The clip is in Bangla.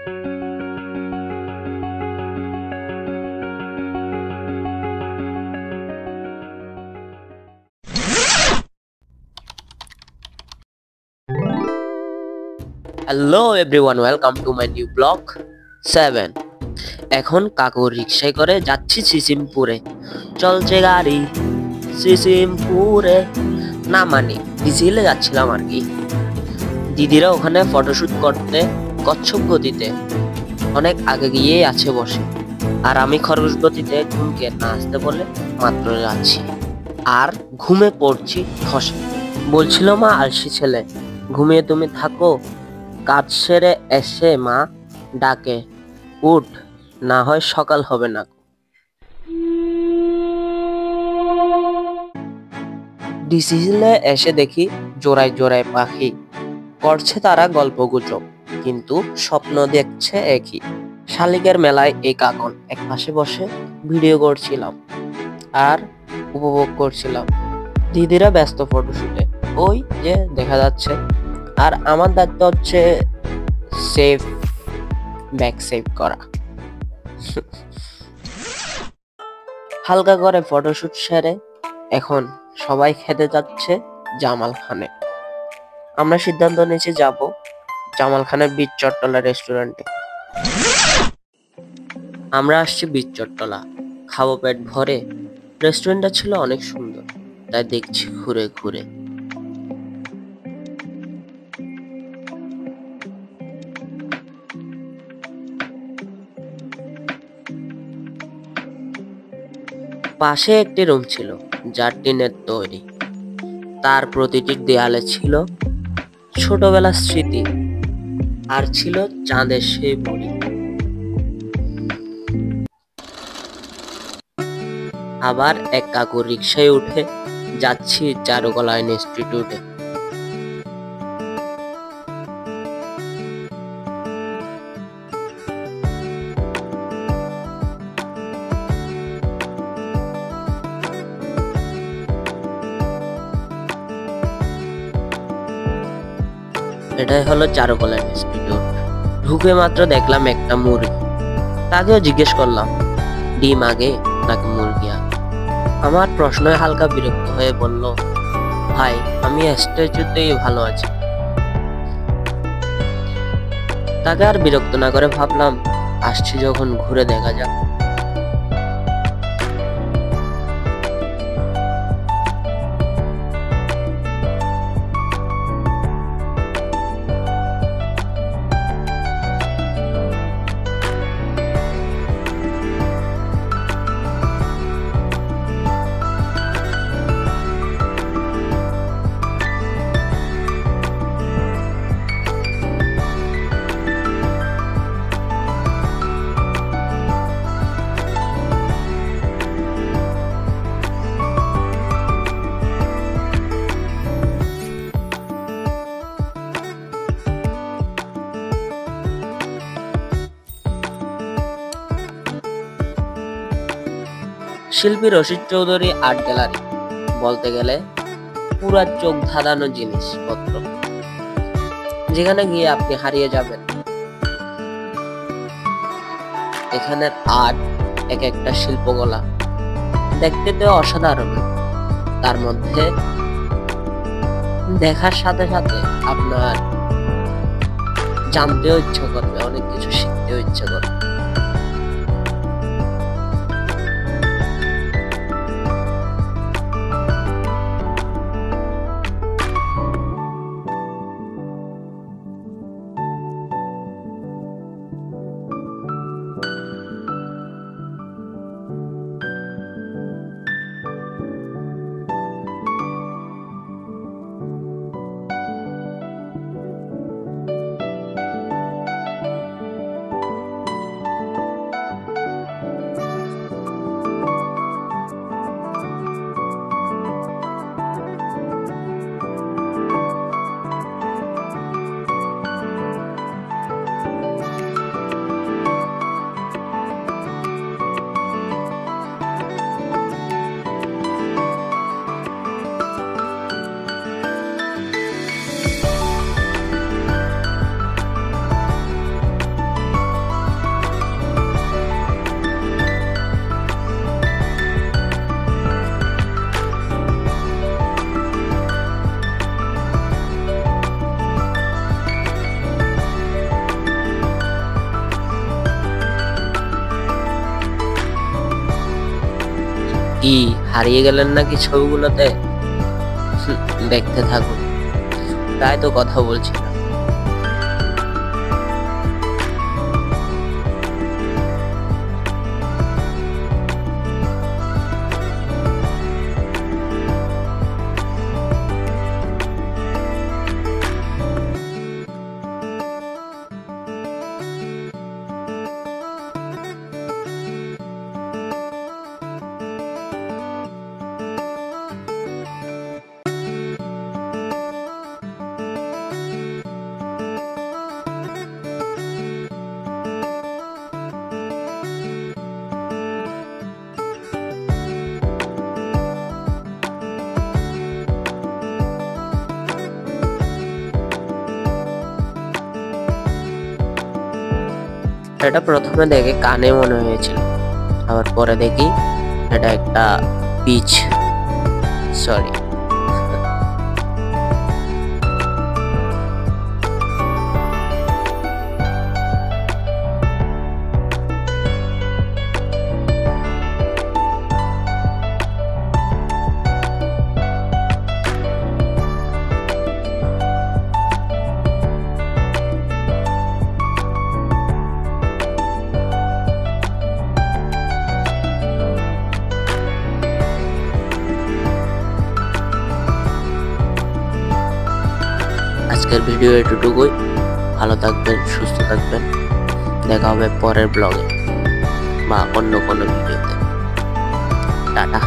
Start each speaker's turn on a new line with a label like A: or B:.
A: Hello everyone, welcome to my new blog 7। এখন কাকুর রিক্সায় করে যাচ্ছি সিসিমপুরে। চলছে গাড়ি সিসিমপুরে, না মানে ডিসিলে যাচ্ছিলাম আর কি। দিদিরা ওখানে ফটোশুট করতে কচ্ছপ গতিতে অনেক আগে গিয়েই আছে বসে, আর আমি খরগোশ গতিতে ঘুমকে না আসতে বলে মাত্র যাচ্ছি, আর ঘুমে পড়ছি খসে। বলছিল মা আলসি ছেলে, ঘুমিয়ে তুমি থাকো, কাজ সেরে এসে মা ডাকে উঠ, না হয় সকাল হবে না। ডিসিলে এসে দেখি জোড়ায় জোড়ায় পাখি করছে তারা গল্পগুজব, কিন্তু স্বপ্ন দেখছে একই। শালিকের মেলায় এই কাকন এক পাশে বসে ভিডিও করছিলাম আর উপভোগ করছিলাম। দিদিরা ব্যস্ত ফটোশুটে, ওই যে দেখা যাচ্ছে, আর আমার দায়িত্ব হচ্ছে সেভ ব্যাক সেভ করা। হালকা করে ফটোশুট সেরে এখন সবাই খেতে যাচ্ছে জামাল খানে। আমরা সিদ্ধান্ত নিয়েছি যাব জামাল খানের বীচ চট্টলা রেস্টুরেন্টে। আমরা আসছি বীচ চট্টলা, খাবো পেট ভরে। রেস্টুরেন্টটা ছিল অনেক সুন্দর, তাই দেখছি ঘুরে ঘুরে। পাশে একটি রুম ছিল যা টিনের তৈরি, তার প্রতিটি দেয়ালে ছিল ছোটবেলার স্মৃতি, আর ছিল চাঁদের সেই বুড়ি। আবার এক কাকুর রিক্সায় উঠে যাচ্ছি চারুকলা ইনস্টিটিউটে। এটাই হলো চারুকলা ইনস্টিটিউট। ঢুকে মাত্র দেখলাম একটা মুরগি। তাকেও জিজ্ঞেস করলাম ডিম আগে নাকি মুরগি আগে। আমার প্রশ্নয় হালকা বিরক্ত হয়ে বলল, ভাই আমি স্ট্যাচুতেই ভালো আছি। তাকে আর বিরক্ত না করে ভাবলাম আসছি যখন ঘুরে দেখা যাক। শিল্পী রশিদ চৌধুরী আর্ট গ্যালারি বলতে গেলে পুরা চোখ ধাঁধানো জিনিসপত্র, যেখানে গিয়ে আপনি হারিয়ে যাবেন। এখানের আর্ট এক একটা শিল্পকলা, দেখতে তো অসাধারণ, তার মধ্যে দেখার সাথে সাথে আপনার জানতেও ইচ্ছা করবে, অনেক কিছু শিখতেও ইচ্ছা করবে। কি হারিয়ে গেলেন নাকি ছবিগুলোতে? দেখতে থাকুন, তাই তো কথা বলছিলাম। এটা প্রথমে দেখে কানে মনে হয়েছিল, আবার পরে দেখি এটা একটা পিচ, সরি। আজকের ভিডিও এটুকুই। ভালো থাকবেন, সুস্থ থাকবেন। দেখা হবে পরের ব্লগে বা অন্য কোনো ভিডিওতে। টাটা।